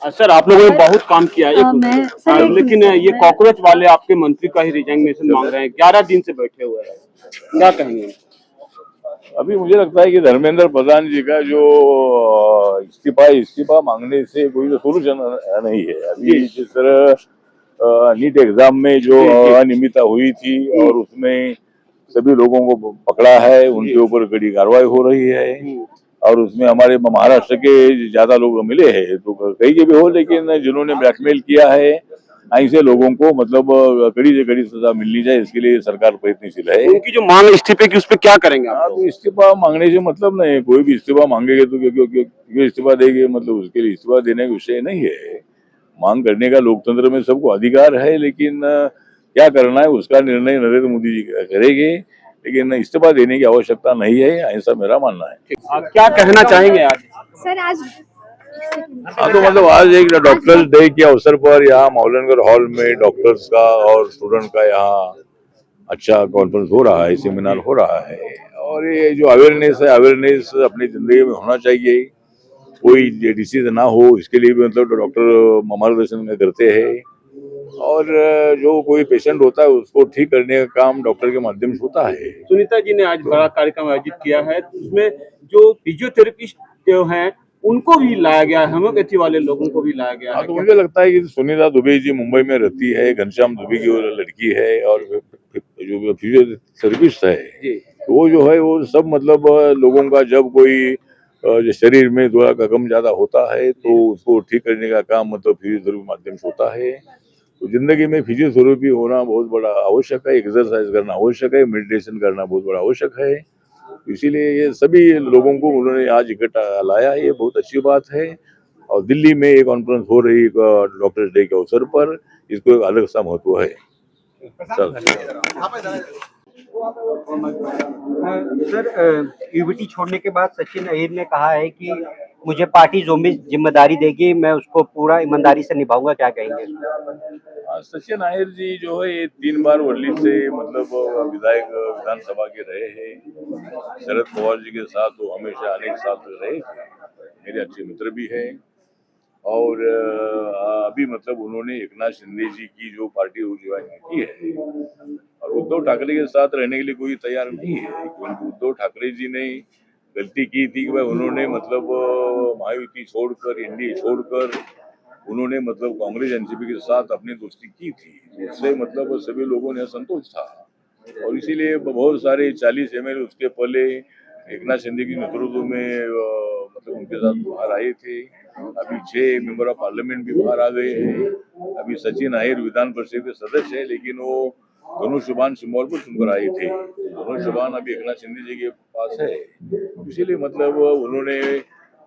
Sir आप लोगों ने बहुत काम किया है लेकिन ये मैं कॉकरोच वाले आपके मंत्री का ही रिजाइनेशन मांग रहे हैं। 11 दिन से बैठे हुए हैं, क्या कहेंगे? अभी मुझे लगता है कि धर्मेंद्र प्रधान जी का जो इस्तीफा मांगने से कोई तो सोल्यूशन नहीं है। अभी जिस तरह नीट एग्जाम में जो अनियमितता हुई थी और उसमें सभी लोगों को पकड़ा है, उनके ऊपर कड़ी कार्रवाई हो रही है और उसमें हमारे महाराष्ट्र के ज्यादा लोग मिले हैं, तो कहीं के भी हो, लेकिन जिन्होंने ब्लैकमेल किया है ऐसे लोगों को मतलब कड़ी से कड़ी सजा मिलनी चाहिए, इसके लिए सरकार प्रयत्नशील है। उनकी जो मांग इस्तीफे की उस पर क्या करेंगे आप? तो इस्तीफा मांगने से मतलब नहीं, कोई भी इस्तीफा मांगेंगे तो क्यों इस्तीफा देंगे, मतलब उसके लिए इस्तीफा देने का विषय नहीं है। मांग करने का लोकतंत्र में सबको अधिकार है, लेकिन क्या करना है उसका निर्णय नरेंद्र मोदी जी करेंगे, लेकिन इस्तीफा देने की आवश्यकता नहीं है, ऐसा मेरा मानना है। आप क्या कहना चाहेंगे आज? सर आज हाँ, तो मतलब आज एक डॉक्टर्स डे के अवसर पर यहाँ मौलनगर हॉल में डॉक्टर्स का और स्टूडेंट का यहाँ अच्छा कॉन्फ्रेंस हो रहा है, सेमिनार हो रहा है। और ये जो अवेयरनेस है, अवेयरनेस अपनी जिंदगी में होना चाहिए, कोई डिसीज ना हो इसके लिए भी मतलब डॉक्टर मार्गदर्शन करते हैं। और जो कोई पेशेंट होता है उसको ठीक करने का काम डॉक्टर के माध्यम से होता है। सुनीता जी ने आज बड़ा कार्यक्रम आयोजित किया है, उसमें जो फिजियोथेरेपिस्ट जो हैं उनको भी लाया गया है, होम्योपैथी वाले लोगों को भी लाया गया है। तो मुझे लगता है कि सुनीता दुबे जी मुंबई में रहती है, घनश्याम दुबे की वो लड़की है, और जो फिजियोथेरेपिस्ट है तो वो जो है वो सब मतलब लोगों का जब कोई जो शरीर में थोड़ा कम ज्यादा होता है तो उसको ठीक करने का काम मतलब फिजियोथेरेपी के माध्यम से होता है। तो जिंदगी में फिजियोथेरेपी होना बहुत बड़ा आवश्यक है, एक्सरसाइज करना आवश्यक है, मेडिटेशन करना बहुत बड़ा आवश्यक है। इसीलिए ये सभी लोगों को उन्होंने आज इकट्ठा लाया है, ये बहुत अच्छी बात है। और दिल्ली में एक कॉन्फ्रेंस हो रही है डॉक्टर्स डे के अवसर पर, इसको एक अलग सा महत्व है। सर यूबीटी छोड़ने के बाद सचिन अहिर ने कहा है कि मुझे पार्टी जो भी जिम्मेदारी देगी मैं उसको पूरा ईमानदारी से निभाऊंगा, क्या कहेंगे? सचिन अहिर जी जो है ये 3 बार वर्ली से मतलब विधायक विधानसभा के रहे हैं। शरद पवार जी के साथ वो हमेशा अनेक साल तक रहे थे, मेरे अच्छे मित्र भी है। और अभी मतलब उन्होंने एकनाथ शिंदे जी की जो पार्टी ज्वाइन की है और उद्धव ठाकरे के साथ रहने के लिए कोई तैयार नहीं है, क्योंकि उद्धव ठाकरे जी ने गलती की थी कि भाई उन्होंने मतलब महायुति छोड़कर, एनडीए छोड़कर उन्होंने मतलब कांग्रेस एनसीपी के साथ अपनी दोस्ती की थी, उससे मतलब सभी लोगों ने असंतोष था और इसीलिए बहुत सारे 40 एमएलए उसके पहले एकनाथ शिंदे की नेतृत्व में मतलब उनके साथ बाहर आए थे। अभी 6 मेंबर ऑफ पार्लियामेंट भी बाहर आ गए हैं। अभी सचिन अहिर विधान परिषद के सदस्य है, लेकिन वो धनुष्यबान सिंबल पर चुनकर आए थे। धनुष्यबान अभी एकनाथ शिंदे जी के पास है, इसीलिए मतलब उन्होंने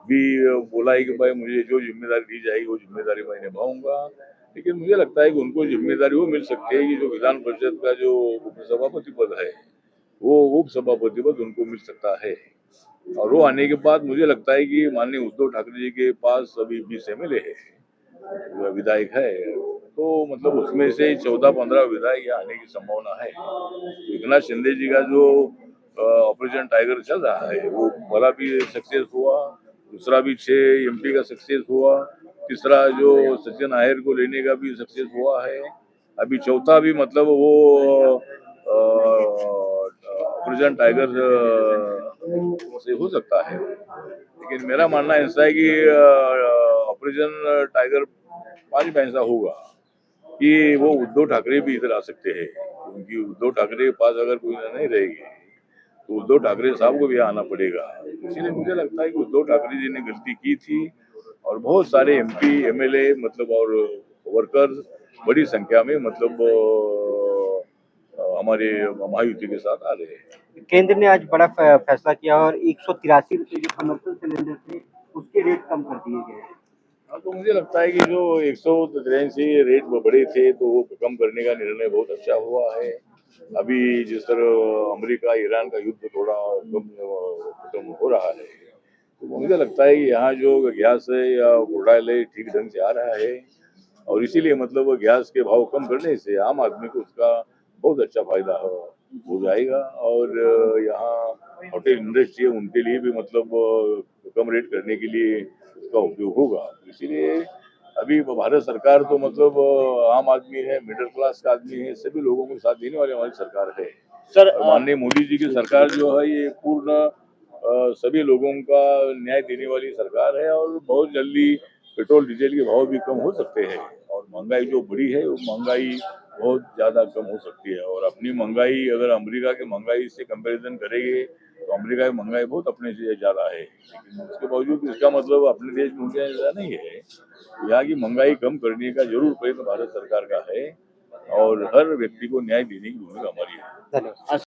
भी बोला है कि भाई मुझे जो जिम्मेदारी दी जाएगी वो जिम्मेदारी मैं निभाऊंगा। लेकिन मुझे लगता है कि उनको जिम्मेदारी वो मिल सकती है कि जो विधान परिषद का जो उपसभापति पद है वो उप सभापति पद उनको मिल सकता है। और वो आने के बाद मुझे लगता है कि माननीय उद्धव ठाकरे जी के पास अभी 20 एमएलए है, विधायक है, तो मतलब उसमें से 14-15 विधायक यहाँ आने की संभावना है। एकनाथ शिंदे जी का जो ऑपरेशन टाइगर चल रहा है वो पहला भी सक्सेस हुआ, दूसरा भी 6 एमपी का सक्सेस हुआ, तीसरा जो सचिन अहिर को लेने का भी सक्सेस हुआ है, अभी चौथा भी मतलब वो ऑपरेशन टाइगर से हो सकता है। लेकिन मेरा मानना ऐसा है कि ऑपरेशन टाइगर 5 में ऐसा होगा कि वो उद्धव ठाकरे भी इधर आ सकते हैं, क्योंकि उद्धव ठाकरे के पास अगर कोई नहीं रहेगी तो उद्धव ठाकरे साहब को भी आना पड़ेगा। इसीलिए मुझे लगता है कि उद्धव ठाकरे जी ने गलती की थी और बहुत सारे एमपी एमएलए मतलब और वर्कर्स बड़ी संख्या में मतलब हमारे महायुति के साथ आ रहे हैं। केंद्र ने आज बड़ा फैसला किया और 183 रुपए जो कमर्शियल सिलेंडर थे उसके रेट कम कर दिए गए। हाँ, तो मुझे लगता है कि जो 183 रेट बढ़े थे तो वो कम करने का निर्णय बहुत अच्छा हुआ है। अभी जिस तरह अमेरिका ईरान का युद्ध थोड़ा खत्म हो रहा है, तो मुझे लगता है कि यहाँ जो गैस है या घोटाले है ठीक ढंग से आ रहा है और इसीलिए मतलब वो गैस के भाव कम करने से आम आदमी को उसका बहुत अच्छा फायदा हो जाएगा। और यहाँ होटल इंडस्ट्री है उनके लिए भी मतलब कम रेट करने के लिए उसका उपयोग होगा। इसीलिए अभी भारत सरकार तो मतलब आम आदमी है, मिडिल क्लास का आदमी है, सभी लोगों को साथ देने वाली हमारी सरकार है। सर और माननीय मोदी जी की सरकार जो है ये पूर्ण सभी लोगों का न्याय देने वाली सरकार है और बहुत जल्दी पेट्रोल डीजल के भाव भी कम हो सकते हैं और महंगाई जो बढ़ी है वो महंगाई बहुत ज़्यादा कम हो सकती है। और अपनी महंगाई अगर अमेरिका की महंगाई से कंपैरिजन करेंगे तो अमेरिका की महंगाई बहुत अपने से ज़्यादा है, लेकिन उसके बावजूद इसका मतलब अपने देश में उनके ज़्यादा नहीं है। यहाँ की महंगाई कम करने का जरूर प्रयत्न भारत सरकार का है और हर व्यक्ति को न्याय देने की भूमिका हमारी है। धन्यवाद।